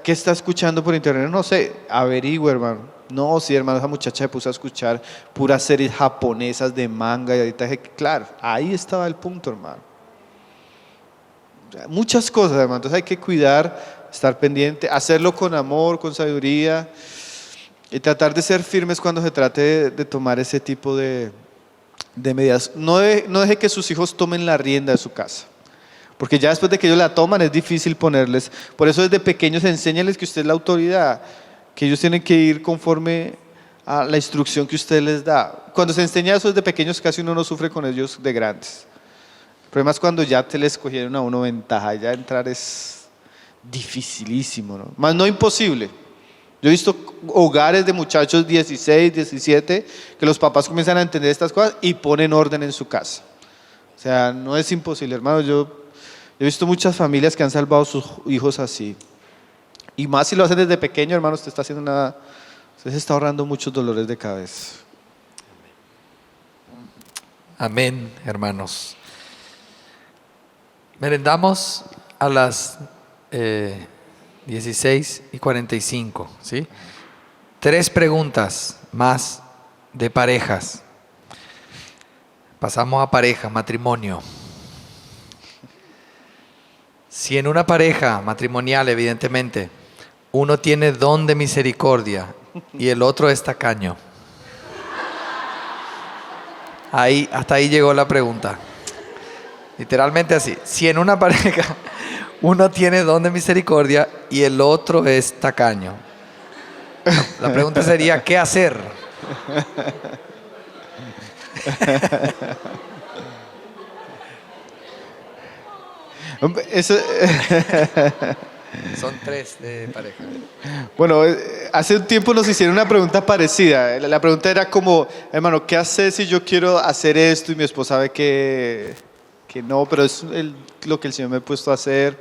[SPEAKER 2] ¿Qué está escuchando por internet? No sé, averigüe, hermano. No, sí, hermano, esa muchacha se puso a escuchar puras series japonesas de manga y ahorita dije, claro, ahí estaba el punto, hermano. Muchas cosas, hermano. Entonces hay que cuidar, estar pendiente, hacerlo con amor, con sabiduría y tratar de ser firmes cuando se trate de tomar ese tipo de medidas. No deje que sus hijos tomen la rienda de su casa, porque ya después de que ellos la toman es difícil ponerles. Por eso desde pequeños enséñales que usted es la autoridad, que ellos tienen que ir conforme a la instrucción que usted les da. Cuando se enseña eso desde pequeños, casi uno no sufre con ellos de grandes. El problema es cuando ya te les cogieron a uno ventaja, ya entrar es dificilísimo, ¿no? Más no imposible. Yo he visto hogares de muchachos 16, 17, que los papás comienzan a entender estas cosas y ponen orden en su casa. O sea, no es imposible, hermano. Yo he visto muchas familias que han salvado a sus hijos así. Y más si lo hacen desde pequeño, hermano, usted se está ahorrando muchos dolores de cabeza.
[SPEAKER 1] Amén, hermanos. Merendamos a las 16:45, ¿sí? 3 preguntas más de parejas. Pasamos a pareja, matrimonio. Si en una pareja matrimonial, evidentemente, uno tiene don de misericordia y el otro es tacaño. Hasta ahí llegó la pregunta. Literalmente así. Si en una pareja uno tiene don de misericordia y el otro es tacaño. La pregunta sería, ¿qué hacer? Son 3 de pareja.
[SPEAKER 2] Bueno, hace un tiempo nos hicieron una pregunta parecida. La pregunta era como, hermano, ¿qué haces si yo quiero hacer esto y mi esposa sabe que no, pero es lo que el Señor me ha puesto a hacer?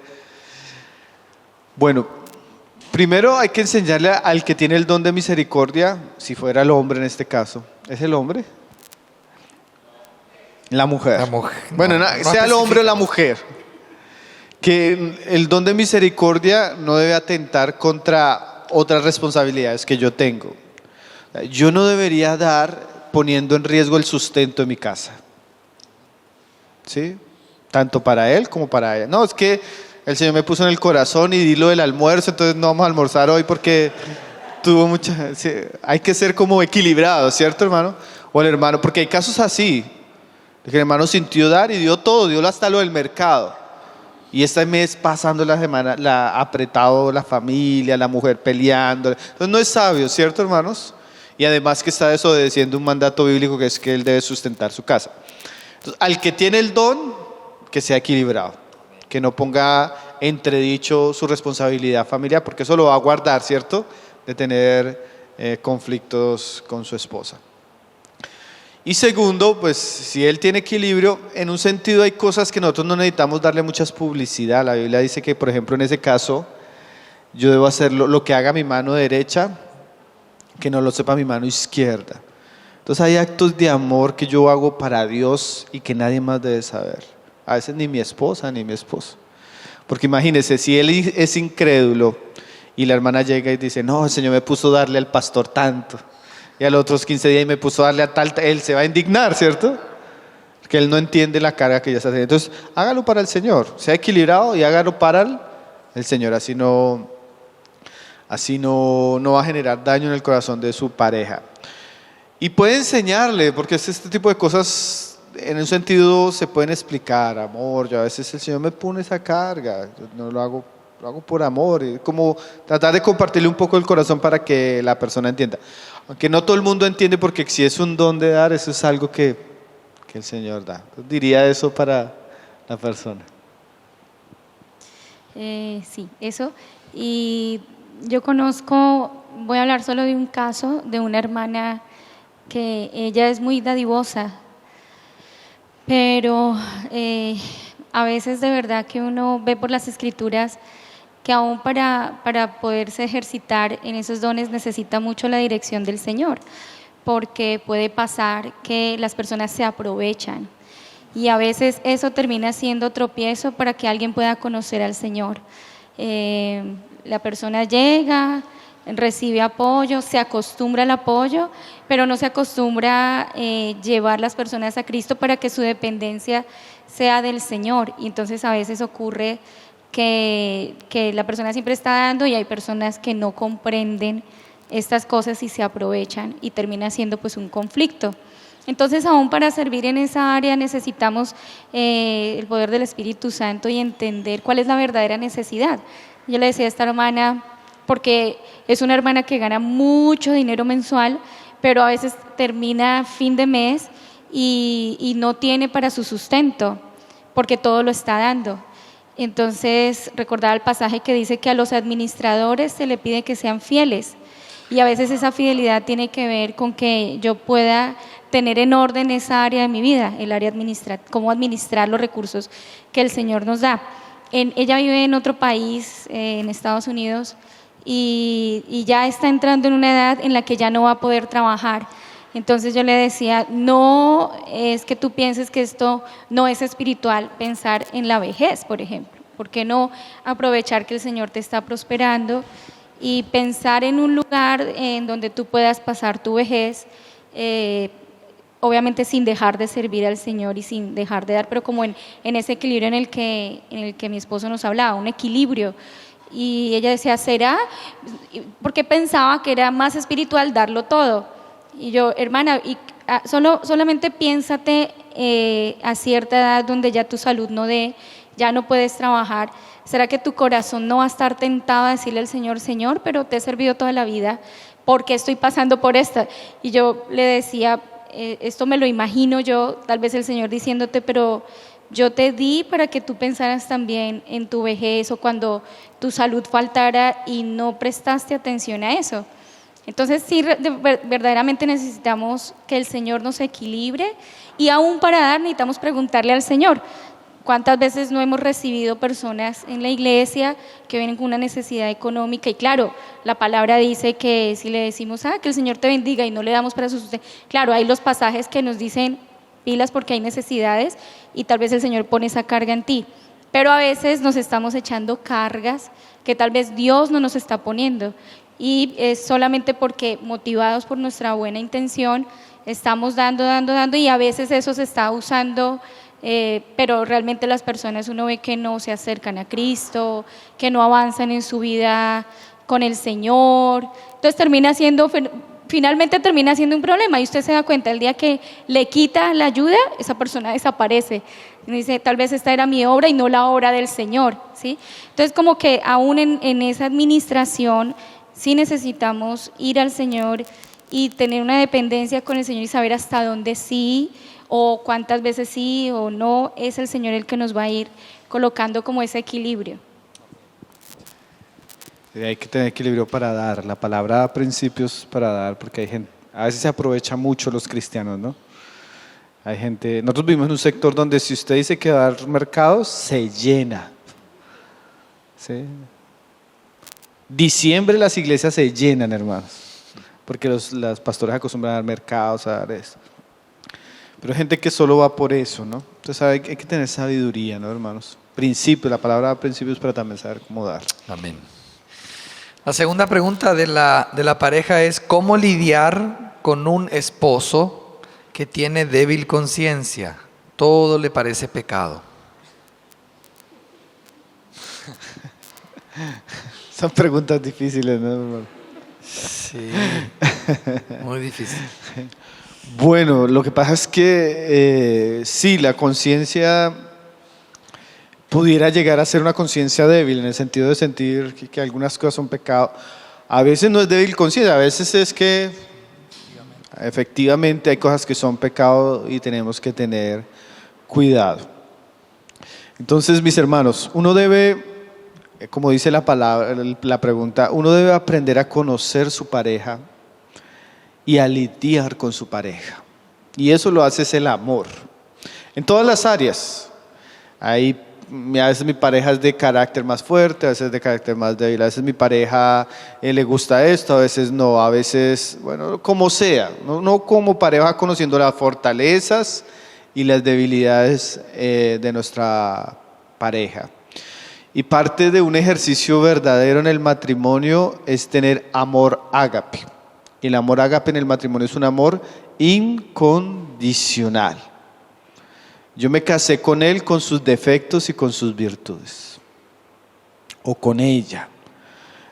[SPEAKER 2] Bueno, primero hay que enseñarle al que tiene el don de misericordia, si fuera el hombre en este caso. ¿Es el hombre? La mujer. Bueno, no sea el hombre o la mujer. Que el don de misericordia no debe atentar contra otras responsabilidades que yo tengo. Yo no debería dar poniendo en riesgo el sustento de mi casa. ¿Sí? Tanto para él como para ella. No, es que el Señor me puso en el corazón y di lo del almuerzo, entonces no vamos a almorzar hoy porque tuvo mucha... Sí, hay que ser como equilibrado, ¿cierto, hermano? O el hermano, porque hay casos así. Que el hermano sintió dar y dio todo, dio hasta lo del mercado. Y este mes pasando la semana apretado la familia, la mujer peleando. Entonces no es sabio, ¿cierto, hermanos? Y además que está desobedeciendo un mandato bíblico que es que él debe sustentar su casa. Entonces, al que tiene el don, que sea equilibrado, que no ponga entredicho su responsabilidad familiar, porque eso lo va a guardar, ¿cierto? De tener conflictos con su esposa. Y segundo, pues si él tiene equilibrio, en un sentido hay cosas que nosotros no necesitamos darle muchas publicidad. La Biblia dice que, por ejemplo, en ese caso, yo debo hacer lo que haga mi mano derecha, que no lo sepa mi mano izquierda. Entonces hay actos de amor que yo hago para Dios y que nadie más debe saber. A veces ni mi esposa ni mi esposo. Porque imagínese, si él es incrédulo y la hermana llega y dice, no, el Señor me puso a darle al pastor tanto. Y a los otros 15 días me puso a darle a tal, él se va a indignar, ¿cierto? Porque él no entiende la carga que ella está haciendo. Entonces, hágalo para el Señor, sea equilibrado y hágalo para el Señor. Así no va a generar daño en el corazón de su pareja. Y puede enseñarle, porque este tipo de cosas, en un sentido, se pueden explicar. Amor, yo a veces el Señor me pone esa carga, yo no lo hago por amor. Es como tratar de compartirle un poco el corazón para que la persona entienda. Aunque no todo el mundo entiende, porque si es un don de dar, eso es algo que el Señor da. Entonces, diría eso para la persona.
[SPEAKER 3] Sí, eso. Y yo conozco, voy a hablar solo de un caso de una hermana que ella es muy dadivosa, pero a veces de verdad que uno ve por las Escrituras que aún para poderse ejercitar en esos dones necesita mucho la dirección del Señor, porque puede pasar que las personas se aprovechan y a veces eso termina siendo tropiezo para que alguien pueda conocer al Señor. La persona llega, recibe apoyo, se acostumbra al apoyo, pero no se acostumbra a llevar las personas a Cristo para que su dependencia sea del Señor. Y entonces a veces ocurre que la persona siempre está dando y hay personas que no comprenden estas cosas y se aprovechan y termina siendo pues un conflicto. Entonces aún para servir en esa área necesitamos el poder del Espíritu Santo y entender cuál es la verdadera necesidad. Yo le decía a esta hermana, porque es una hermana que gana mucho dinero mensual, pero a veces termina fin de mes y no tiene para su sustento, porque todo lo está dando. Entonces recordaba el pasaje que dice que a los administradores se le pide que sean fieles, y a veces esa fidelidad tiene que ver con que yo pueda tener en orden esa área de mi vida, el área cómo administrar los recursos que el Señor nos da. Ella vive en otro país, en Estados Unidos, y ya está entrando en una edad en la que ya no va a poder trabajar. Entonces yo le decía, no es que tú pienses que esto no es espiritual, pensar en la vejez, por ejemplo. ¿Por qué no aprovechar que el Señor te está prosperando y pensar en un lugar en donde tú puedas pasar tu vejez, obviamente sin dejar de servir al Señor y sin dejar de dar, pero como en ese equilibrio en el que mi esposo nos hablaba, un equilibrio? Y ella decía, ¿será? Porque pensaba que era más espiritual darlo todo. Y yo, hermana, solamente piénsate a cierta edad donde ya tu salud no dé, ya no puedes trabajar. ¿Será que tu corazón no va a estar tentado a decirle al Señor, Señor, pero te he servido toda la vida, ¿por qué estoy pasando por esta? Y yo le decía, esto me lo imagino yo, tal vez el Señor diciéndote, pero yo te di para que tú pensaras también en tu vejez o cuando tu salud faltara y no prestaste atención a eso. Entonces sí, verdaderamente necesitamos que el Señor nos equilibre, y aún para dar necesitamos preguntarle al Señor. ¿Cuántas veces no hemos recibido personas en la iglesia que vienen con una necesidad económica? Y claro, la palabra dice que si le decimos, que el Señor te bendiga, y no le damos para su sustento, claro, hay los pasajes que nos dicen pilas porque hay necesidades y tal vez el Señor pone esa carga en ti. Pero a veces nos estamos echando cargas que tal vez Dios no nos está poniendo, y es solamente porque, motivados por nuestra buena intención, estamos dando, y a veces eso se está usando, pero realmente las personas, uno ve que no se acercan a Cristo, que no avanzan en su vida con el Señor. Entonces finalmente termina siendo un problema, y usted se da cuenta, el día que le quita la ayuda, esa persona desaparece. Y dice, tal vez esta era mi obra y no la obra del Señor, ¿sí? Entonces como que aún en esa administración sí necesitamos ir al Señor y tener una dependencia con el Señor y saber hasta dónde sí, o cuántas veces sí o no es el Señor el que nos va a ir colocando como ese equilibrio.
[SPEAKER 2] Hay que tener equilibrio para dar. La palabra da principios para dar, porque hay gente, a veces se aprovecha mucho los cristianos, ¿no? Hay gente, nosotros vivimos en un sector donde si usted dice que va a dar mercados, se llena. ¿Sí? Diciembre las iglesias se llenan, hermanos, porque las pastores acostumbran a dar mercados, a dar esto. Pero hay gente que solo va por eso, ¿no? Entonces hay que tener sabiduría, ¿no, hermanos? Principios, la palabra da principios para también saber cómo dar.
[SPEAKER 1] Amén. La segunda pregunta de la pareja es, ¿cómo lidiar con un esposo que tiene débil conciencia? Todo le parece pecado.
[SPEAKER 2] Son preguntas difíciles, ¿no, hermano?
[SPEAKER 1] Sí, muy difícil.
[SPEAKER 2] Bueno, lo que pasa es que sí, la conciencia pudiera llegar a ser una conciencia débil, en el sentido de sentir que algunas cosas son pecado. A veces no es débil conciencia, a veces es que efectivamente hay cosas que son pecado y tenemos que tener cuidado. Entonces, mis hermanos, uno debe, como dice la palabra, la pregunta, uno debe aprender a conocer su pareja y a lidiar con su pareja. Y eso lo hace es el amor. En todas las áreas. A veces mi pareja es de carácter más fuerte, a veces de carácter más débil, a veces mi pareja le gusta esto, a veces no, a veces, bueno, como sea. No como pareja, conociendo las fortalezas y las debilidades de nuestra pareja. Y parte de un ejercicio verdadero en el matrimonio es tener amor ágape. Y el amor ágape en el matrimonio es un amor incondicional. Yo me casé con él con sus defectos y con sus virtudes. O con ella.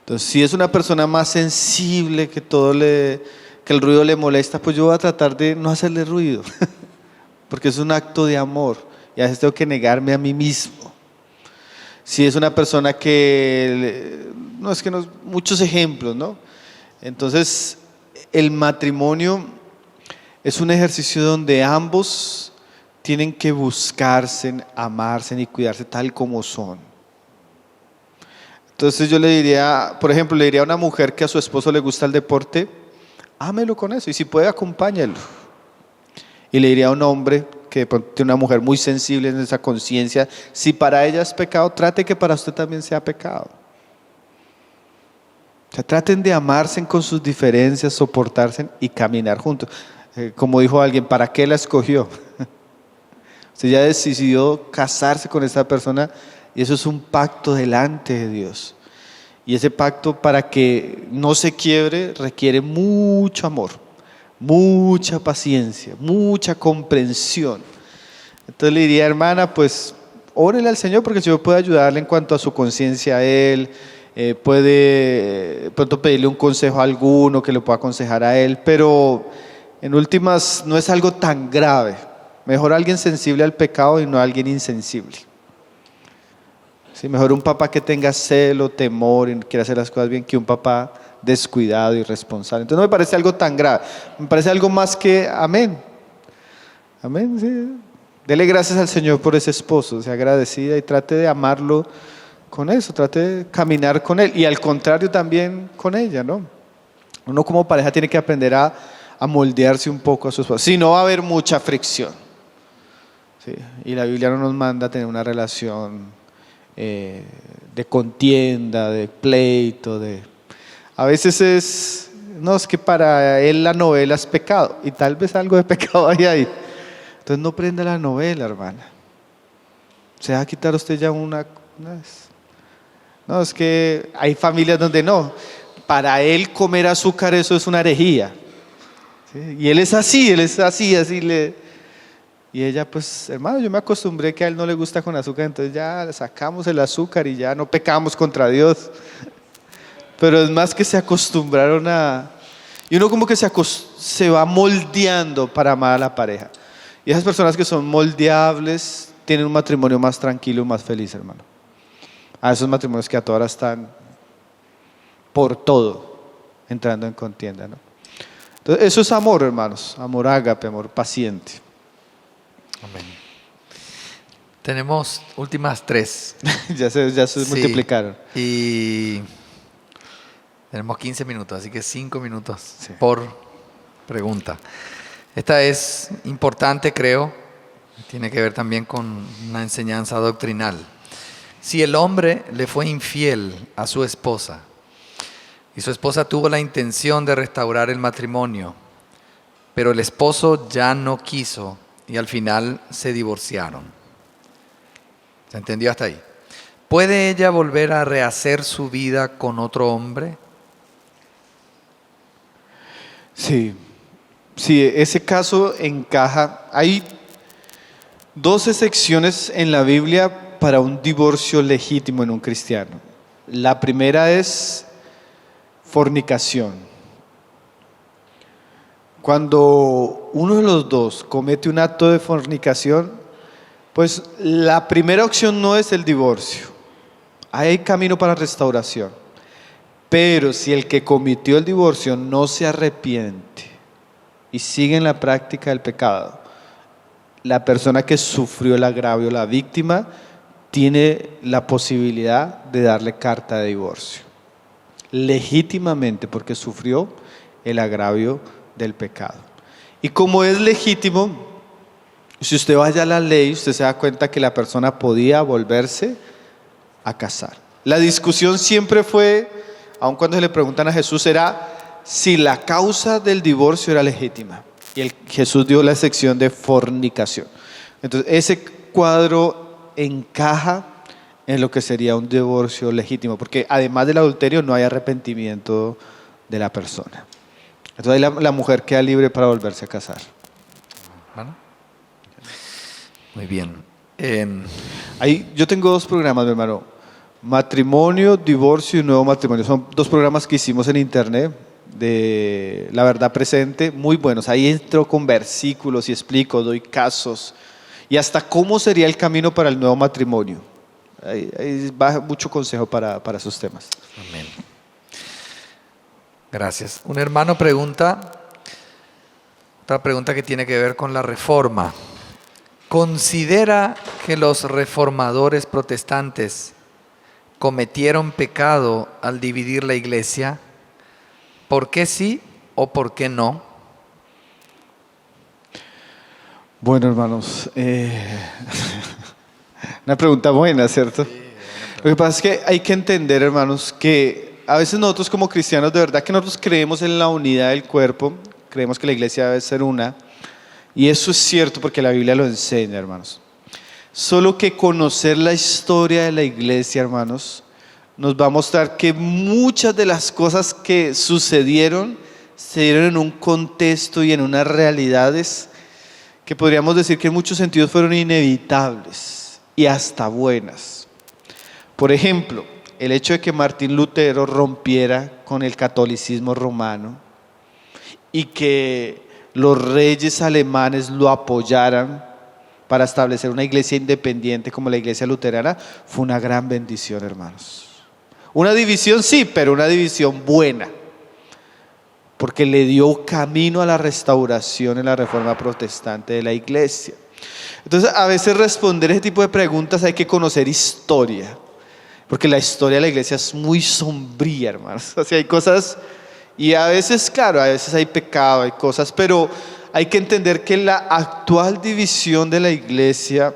[SPEAKER 2] Entonces, si es una persona más sensible, que el ruido le molesta, pues yo voy a tratar de no hacerle ruido. Porque es un acto de amor. Y a veces tengo que negarme a mí mismo. Si es una persona muchos ejemplos, ¿no? Entonces, el matrimonio es un ejercicio donde ambos tienen que buscarse, amarse y cuidarse tal como son. Entonces yo le diría, por ejemplo, le diría a una mujer que a su esposo le gusta el deporte, ámelo con eso y si puede acompáñelo. Y le diría a un hombre que de pronto tiene una mujer muy sensible en esa conciencia, si para ella es pecado, trate que para usted también sea pecado. O sea, traten de amarse con sus diferencias, soportarse y caminar juntos. Como dijo alguien, ¿para qué la escogió? Usted ya decidió casarse con esa persona y eso es un pacto delante de Dios. Y ese pacto, para que no se quiebre, requiere mucho amor, mucha paciencia, mucha comprensión. Entonces le diría, hermana, pues órele al Señor porque el Señor puede ayudarle en cuanto a su conciencia a Él. Puede pronto pedirle un consejo a alguno que le pueda aconsejar a Él, pero en últimas no es algo tan grave. Mejor alguien sensible al pecado y no alguien insensible. Sí, mejor un papá que tenga celo, temor y quiera hacer las cosas bien que un papá descuidado y irresponsable. Entonces no me parece algo tan grave, me parece algo más que amén. Amén, sí. Dele gracias al Señor por ese esposo, sea agradecida y trate de amarlo con eso, trate de caminar con él y al contrario también con ella, ¿no? Uno como pareja tiene que aprender a moldearse un poco a su esposo, si no va a haber mucha fricción. Sí. Y la Biblia no nos manda a tener una relación de contienda, de pleito, a veces es que para él la novela es pecado y tal vez algo de pecado hay ahí. Entonces no prenda la novela, hermana. Se va a quitar usted ya una vez. No, es que hay familias donde no. Para él comer azúcar eso es una herejía. ¿Sí? Y él es así, y ella, pues, hermano, yo me acostumbré que a él no le gusta con azúcar, entonces ya sacamos el azúcar y ya no pecamos contra Dios. Pero es más que se acostumbraron y uno como que se va moldeando para amar a la pareja. Y esas personas que son moldeables tienen un matrimonio más tranquilo y más feliz, hermano. A esos matrimonios que a todas horas están por todo entrando en contienda, ¿no? Entonces, eso es amor, hermanos. Amor ágape, amor paciente.
[SPEAKER 1] Amén. Tenemos últimas 3.
[SPEAKER 2] ya se multiplicaron.
[SPEAKER 1] Y tenemos 15 minutos, así que 5 minutos
[SPEAKER 2] Sí.
[SPEAKER 1] por pregunta. Esta es importante, creo. Tiene que ver también con una enseñanza doctrinal. Si el hombre le fue infiel a su esposa y su esposa tuvo la intención de restaurar el matrimonio, pero el esposo ya no quiso y al final se divorciaron. ¿Se entendió hasta ahí? ¿Puede ella volver a rehacer su vida con otro hombre?
[SPEAKER 2] Sí, ese caso encaja. Hay 12 secciones en la Biblia para un divorcio legítimo en un cristiano. La primera es fornicación. Cuando uno de los dos comete un acto de fornicación, pues la primera opción no es el divorcio. Hay camino para restauración. Pero si el que cometió el divorcio no se arrepiente y sigue en la práctica del pecado, la persona que sufrió el agravio, la víctima, tiene la posibilidad de darle carta de divorcio. Legítimamente, porque sufrió el agravio del pecado. Y como es legítimo, si usted vaya a la ley, usted se da cuenta que la persona podía volverse a casar. La discusión siempre fue, aun cuando se le preguntan a Jesús, era si la causa del divorcio era legítima. Y Jesús dio la sección de fornicación. Entonces, ese cuadro encaja en lo que sería un divorcio legítimo, porque además del adulterio no hay arrepentimiento de la persona. Entonces ahí la mujer queda libre para volverse a casar.
[SPEAKER 1] ¿Bueno? Muy bien.
[SPEAKER 2] Yo tengo 2 programas, mi hermano. Matrimonio, divorcio y nuevo matrimonio. Son 2 programas que hicimos en internet de La Verdad Presente, muy buenos. Ahí entro con versículos y explico, doy casos y hasta cómo sería el camino para el nuevo matrimonio. Ahí va mucho consejo para esos temas.
[SPEAKER 1] Amén. Gracias. Un hermano pregunta, otra pregunta que tiene que ver con la reforma. ¿considera que los reformadores protestantes cometieron pecado al dividir la iglesia? ¿Por qué sí o por qué no?
[SPEAKER 2] Bueno, hermanos, una pregunta buena, ¿cierto? Lo que pasa es que hay que entender, hermanos, que a veces nosotros como cristianos, de verdad que nosotros creemos en la unidad del cuerpo, creemos que la iglesia debe ser una, y eso es cierto porque la Biblia lo enseña, hermanos. Solo que conocer la historia de la iglesia, hermanos, nos va a mostrar que muchas de las cosas que sucedieron se dieron en un contexto y en unas realidades que podríamos decir que en muchos sentidos fueron inevitables y hasta buenas. Por ejemplo, el hecho de que Martín Lutero rompiera con el catolicismo romano y que los reyes alemanes lo apoyaran para establecer una iglesia independiente como la iglesia luterana, fue una gran bendición, hermanos. Una división sí, pero una división buena, porque le dio camino a la restauración en la reforma protestante de la iglesia. Entonces, a veces responder ese tipo de preguntas hay que conocer historia, porque la historia de la iglesia es muy sombría, hermanos. O sea, hay cosas, y a veces, claro, a veces hay pecado, hay cosas, pero hay que entender que la actual división de la iglesia,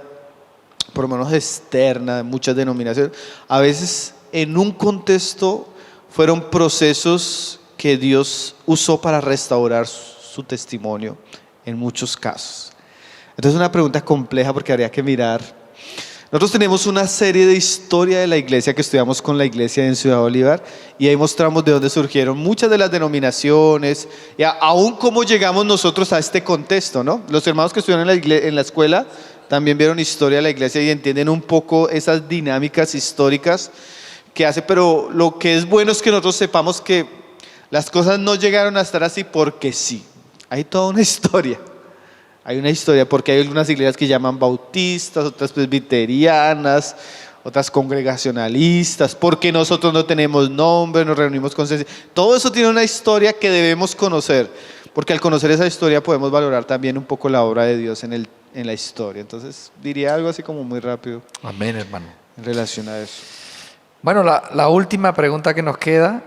[SPEAKER 2] por lo menos externa, de muchas denominaciones, a veces en un contexto fueron procesos que Dios usó para restaurar su testimonio en muchos casos. Entonces es una pregunta compleja porque habría que mirar. Nosotros tenemos una serie de historia de la iglesia que estudiamos con la iglesia en Ciudad Bolívar y ahí mostramos de dónde surgieron muchas de las denominaciones y aún cómo llegamos nosotros a este contexto, ¿no? Los hermanos que estudiaron en la escuela también vieron historia de la iglesia y entienden un poco esas dinámicas históricas que hace, pero lo que es bueno es que nosotros sepamos que las cosas no llegaron a estar así porque sí. Hay toda una historia. Hay una historia porque hay algunas iglesias que llaman bautistas, otras presbiterianas, otras congregacionalistas, porque nosotros no tenemos nombre, nos reunimos con... Todo eso tiene una historia que debemos conocer, porque al conocer esa historia podemos valorar también un poco la obra de Dios en la historia. Entonces diría algo así como muy rápido.
[SPEAKER 1] Amén, hermano.
[SPEAKER 2] En relación a eso.
[SPEAKER 1] Bueno, la última pregunta que nos queda